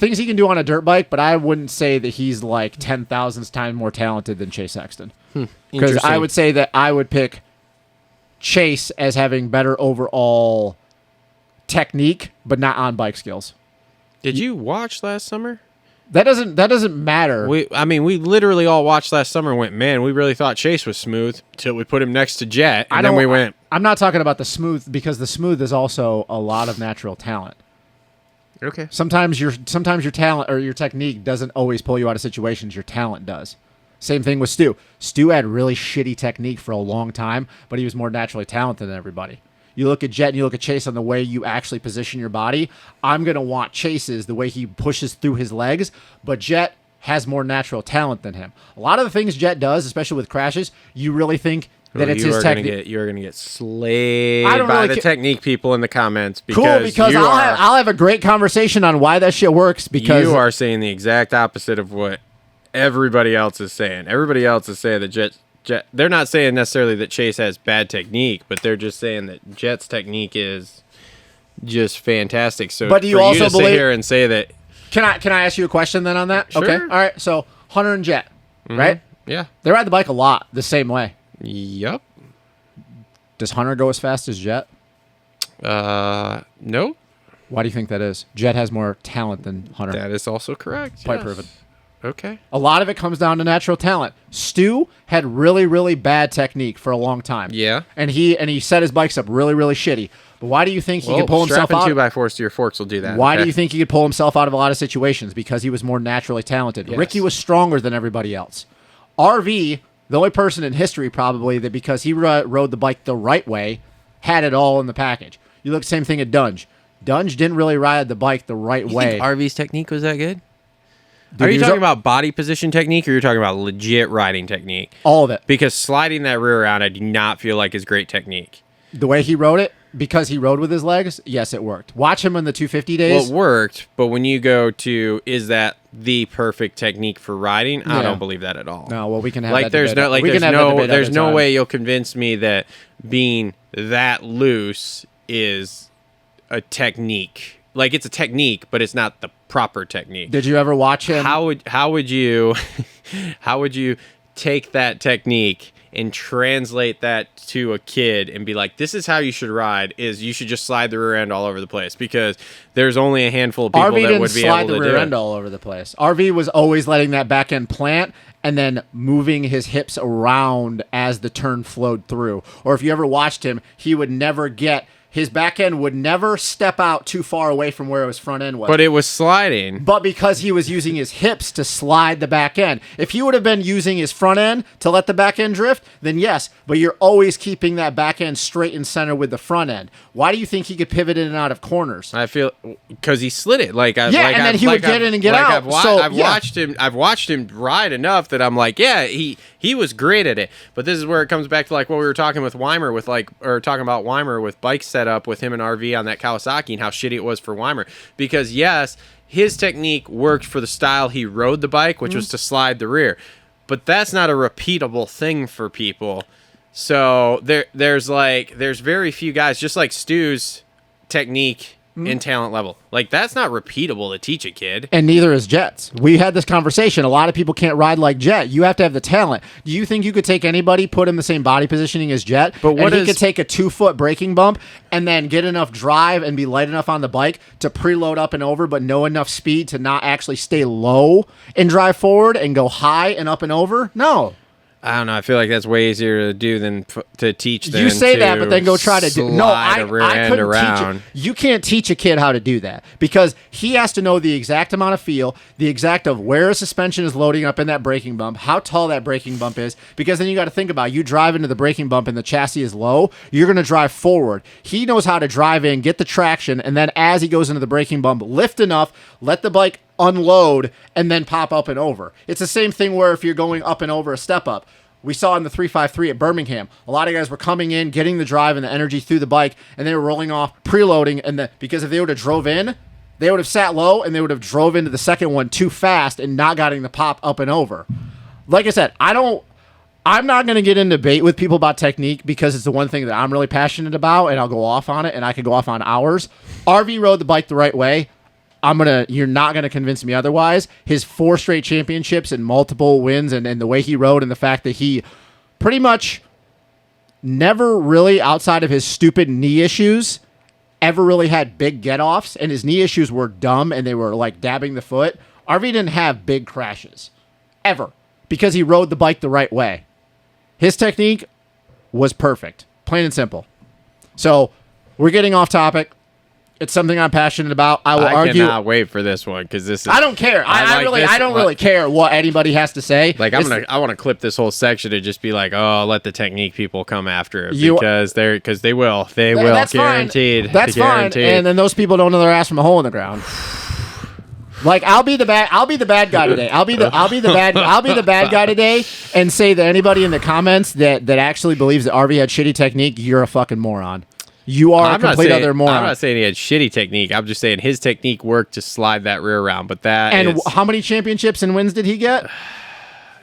things he can do on a dirt bike, but I wouldn't say that he's like 10,000 times more talented than Chase Sexton. Because I would say that I would pick Chase as having better overall technique, but not on bike skills. Did you watch last summer? That doesn't matter. We literally all watched last summer and went, man, we really thought Chase was smooth until we put him next to Jet, and then we went. I'm not talking about the smooth, because the smooth is also a lot of natural talent. Okay. Sometimes your talent or your technique doesn't always pull you out of situations. Your talent does. Same thing with Stu. Stu had really shitty technique for a long time, but he was more naturally talented than everybody. You look at Jet and you look at Chase on the way you actually position your body. I'm going to want Chase's the way he pushes through his legs, but Jet has more natural talent than him. A lot of the things Jet does, especially with crashes, you really think that it's his technique. You're going to get slayed by the technique people in the comments. Because I'll have a great conversation on why that shit works. Because you are saying the exact opposite of what everybody else is saying. Everybody else is saying that Jet, they're not saying necessarily that Chase has bad technique, but they're just saying that Jet's technique is just fantastic. So, but do you also sit here and say that? Can I ask you a question then on that? Sure. Okay. All right. So Hunter and Jet, right? Yeah. They ride the bike a lot the same way. Yep. Does Hunter go as fast as Jet? No. Why do you think that is? Jet has more talent than Hunter. That is also correct. Quite proven. Okay. A lot of it comes down to natural talent. Stu had really, really bad technique for a long time. Yeah. And he set his bikes up really, really shitty. But why do you think he could pull himself out? Strapping 2x4s to your forks will do that. Why do you think he could pull himself out of a lot of situations? Because he was more naturally talented. Yes. Ricky was stronger than everybody else. RV, the only person in history probably that because he rode the bike the right way, had it all in the package. You look same thing at Dunge. Dunge didn't really ride the bike the right way. Think RV's technique was that good? Are you talking about body position technique, or you're talking about legit riding technique? All of it. Because sliding that rear out, I do not feel like is great technique. The way he rode it, because he rode with his legs, yes, it worked. Watch him in the 250 days. Well, it worked, but when you go to, is that the perfect technique for riding? Yeah. I don't believe that at all. No, well, we can have like that debate. There's no way you'll convince me that being that loose is a technique. Like, it's a technique, but it's not the proper technique. Did you ever watch him? How would you take that technique and translate that to a kid and be like, this is how you should ride, is you should just slide the rear end all over the place, because there's only a handful of people that would be able to do it. RV didn't slide the rear end all over the place. RV was always letting that back end plant and then moving his hips around as the turn flowed through. Or if you ever watched him, he would never get... His back end would never step out too far away from where his front end was. But it was sliding. But because he was using his hips to slide the back end. If he would have been using his front end to let the back end drift, then yes. But you're always keeping that back end straight and center with the front end. Why do you think he could pivot in and out of corners? I feel because he slid it. Then he would get in and get out. I've watched him ride enough that I'm like, yeah, he was great at it. But this is where it comes back to like what we were talking with Weimer talking about Weimer with bike setup with him and RV on that Kawasaki and how shitty it was for Weimer. Because yes, his technique worked for the style he rode the bike, which was to slide the rear. But that's not a repeatable thing for people. So there's very few guys, just like Stu's technique and talent level. Like, that's not repeatable to teach a kid. And neither is Jet's. We had this conversation. A lot of people can't ride like Jet. You have to have the talent. Do you think you could take anybody, put him the same body positioning as Jet, he could take a 2-foot braking bump and then get enough drive and be light enough on the bike to preload up and over, but know enough speed to not actually stay low and drive forward and go high and up and over? No. I don't know. I feel like that's way easier to do than to teach. You say that, but then go try to do. No, I couldn't teach it. You can't teach a kid how to do that because he has to know the exact amount of feel, the exact of where a suspension is loading up in that braking bump, how tall that braking bump is. Because then you got to think about you drive into the braking bump and the chassis is low. You're going to drive forward. He knows how to drive in, get the traction, and then as he goes into the braking bump, lift enough, let the bike unload, and then pop up and over. It's the same thing where if you're going up and over a step up. We saw in the 353 at Birmingham, a lot of guys were coming in, getting the drive and the energy through the bike, and they were rolling off, preloading, and because if they would have drove in, they would have sat low, and they would have drove into the second one too fast and not getting the pop up and over. Like I said, I'm not going to get in debate with people about technique because it's the one thing that I'm really passionate about, and I'll go off on it, and I could go off on hours. RV rode the bike the right way. You're not gonna convince me otherwise. His 4 straight championships and multiple wins, and the way he rode, and the fact that he pretty much never really, outside of his stupid knee issues, ever really had big get-offs, and his knee issues were dumb, and they were like dabbing the foot. RV didn't have big crashes, ever, because he rode the bike the right way. His technique was perfect, plain and simple. So, we're getting off topic. It's something I'm passionate about. I will argue. I cannot wait for this one because this is. I don't care. I don't really care what anybody has to say. Like I want to clip this whole section and just be like, oh, let the technique people come after it because they will. They will, that's guaranteed. Fine. That's guaranteed. fine. And then those people don't know their ass from a hole in the ground. Like I'll be the bad guy today. I'll be the bad guy today and say that anybody in the comments that actually believes that RV had shitty technique, you're a fucking moron. You are a complete other moron. I'm not saying he had shitty technique. I'm just saying his technique worked to slide that rear around. But how many championships and wins did he get?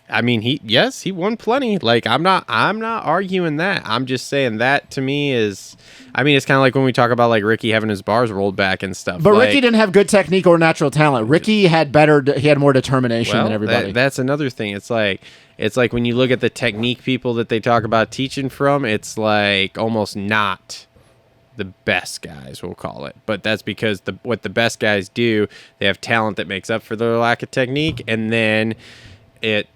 I mean, he won plenty. Like I'm not arguing that. I'm just saying that to me is. I mean, it's kind of like when we talk about like Ricky having his bars rolled back and stuff. But Ricky didn't have good technique or natural talent. Ricky had more determination than everybody. That's another thing. It's like when you look at the technique people that they talk about teaching from, it's like almost not the best guys, we'll call it. But that's because what the best guys do, they have talent that makes up for their lack of technique, and then it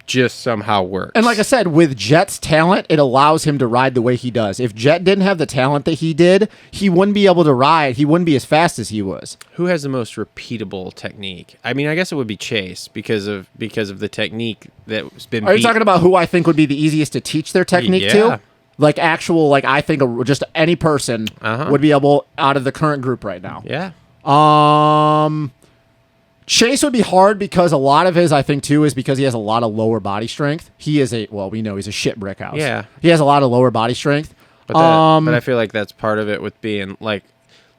just somehow works. And like I said, with Jet's talent, it allows him to ride the way he does. If Jet didn't have the talent that he did, he wouldn't be able to ride. He wouldn't be as fast as he was. Who has the most repeatable technique? I mean, I guess it would be Chase because of the technique that's been. Are you talking about who I think would be the easiest to teach their technique to? Like I think just any person would be able out of the current group right now. Yeah. Chase would be hard because a lot of his, I think, too, is because he has a lot of lower body strength. He is we know he's a shit brick house. Yeah. He has a lot of lower body strength. But I feel like that's part of it with being like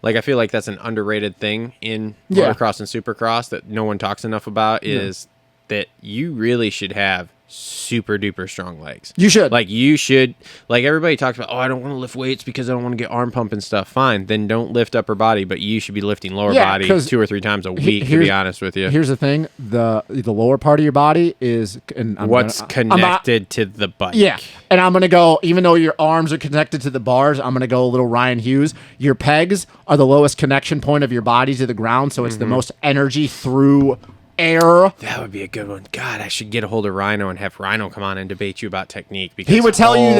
I feel like that's an underrated thing in motocross and supercross that no one talks enough about is that you really should have super duper strong legs. You should. Like everybody talks about, I don't want to lift weights because I don't want to get arm pump and stuff. Fine, then don't lift upper body, but you should be lifting lower body 2 or 3 times a week, to be honest with you. Here's the thing, the lower part of your body is connected to the bike. Yeah, and I'm going to go, even though your arms are connected to the bars, I'm going to go a little Ryan Hughes. Your pegs are the lowest connection point of your body to the ground, so it's the most energy through air. That would be a good one. God, I should get a hold of Rhino and have Rhino come on and debate you about technique because he would tell you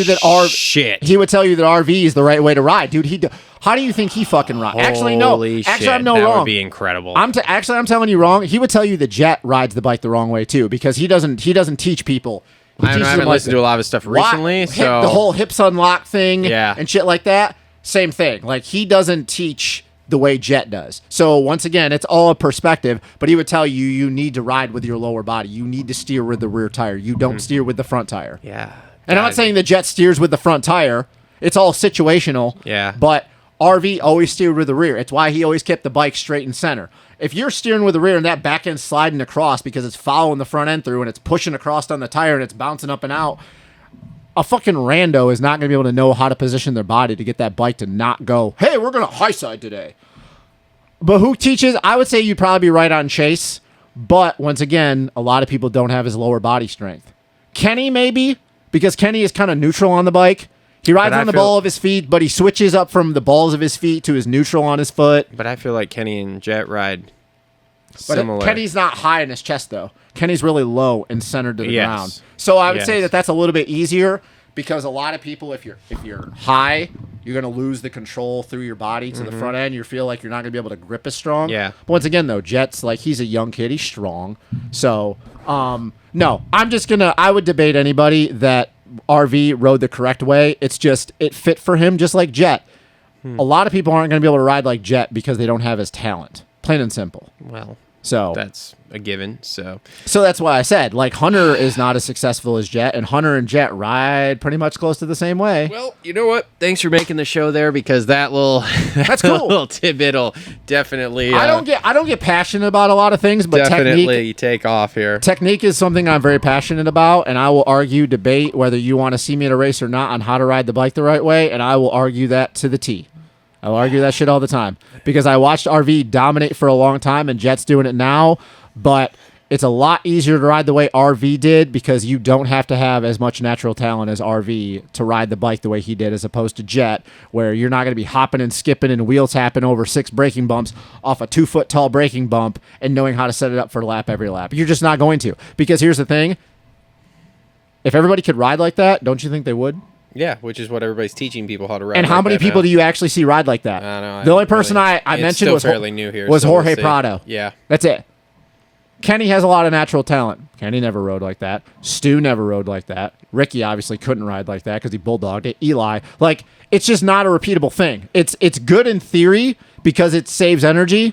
that RV is the right way to ride, dude. How do you think he fucking rides? Actually, no. Actually, I'm wrong. That would be incredible. I'm telling you wrong. He would tell you that Jet rides the bike the wrong way too because he doesn't teach people. I haven't listened to a lot of his stuff recently, so the whole hips unlock thing, yeah, and shit like that. Same thing. Like he doesn't teach the way Jet does. So once again, it's all a perspective, but he would tell you need to ride with your lower body. You need to steer with the rear tire. You don't steer with the front tire. Yeah. And I'm not saying the Jet steers with the front tire. It's all situational. Yeah. But RV always steered with the rear. It's why he always kept the bike straight and center. If you're steering with the rear and that back end's sliding across because it's following the front end through and it's pushing across on the tire and it's bouncing up and out, a fucking rando is not going to be able to know how to position their body to get that bike to not go, hey, we're going to high side today. But who teaches? I would say you'd probably be right on Chase. But once again, a lot of people don't have his lower body strength. Kenny, maybe, because Kenny is kind of neutral on the bike. He rides on the ball of his feet, but he switches up from the balls of his feet to his neutral on his foot. But I feel like Kenny and Jet ride similar. But Kenny's not high in his chest, though. Kenny's really low and centered to the ground. So I would say that that's a little bit easier because a lot of people, if you're high, you're going to lose the control through your body to the front end. You feel like you're not going to be able to grip as strong. Yeah. But once again, though, Jet's like he's a young kid. He's strong. So, no, I would debate anybody that RV rode the correct way. It's just it fit for him just like Jet. A lot of people aren't going to be able to ride like Jet because they don't have his talent. Plain and simple. Well, so that's a given. So that's why I said like Hunter is not as successful as Jet, and Hunter and Jet ride pretty much close to the same way. Well, you know what? Thanks for making the show there because that's cool. Little tidbit'll definitely. I don't get passionate about a lot of things, but definitely take off here. Technique is something I'm very passionate about, and I will debate whether you want to see me at a race or not on how to ride the bike the right way, and I will argue that to the T. I'll argue that shit all the time because I watched RV dominate for a long time and Jet's doing it now, but it's a lot easier to ride the way RV did because you don't have to have as much natural talent as RV to ride the bike the way he did, as opposed to Jet, where you're not going to be hopping and skipping and wheel tapping over 6 braking bumps off a 2-foot tall braking bump and knowing how to set it up for a lap every lap. You're just not going to. Because here's the thing. If everybody could ride like that, don't you think they would? Yeah, which is what everybody's teaching people how to ride. And how many people do you actually see ride like that? I don't know. The only person I mentioned still was fairly new here, was so we'll Jorge see. Prado. Yeah. That's it. Kenny has a lot of natural talent. Kenny never rode like that. Stu never rode like that. Ricky obviously couldn't ride like that because he bulldogged it. Eli, like, it's just not a repeatable thing. It's good in theory because it saves energy,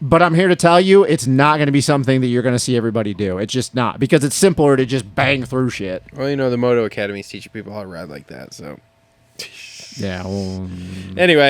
but I'm here to tell you it's not going to be something that you're going to see everybody do. It's just not, because it's simpler to just bang through shit. Well, the Moto Academy is teaching people how to ride like that, so... Yeah. Well, anyway,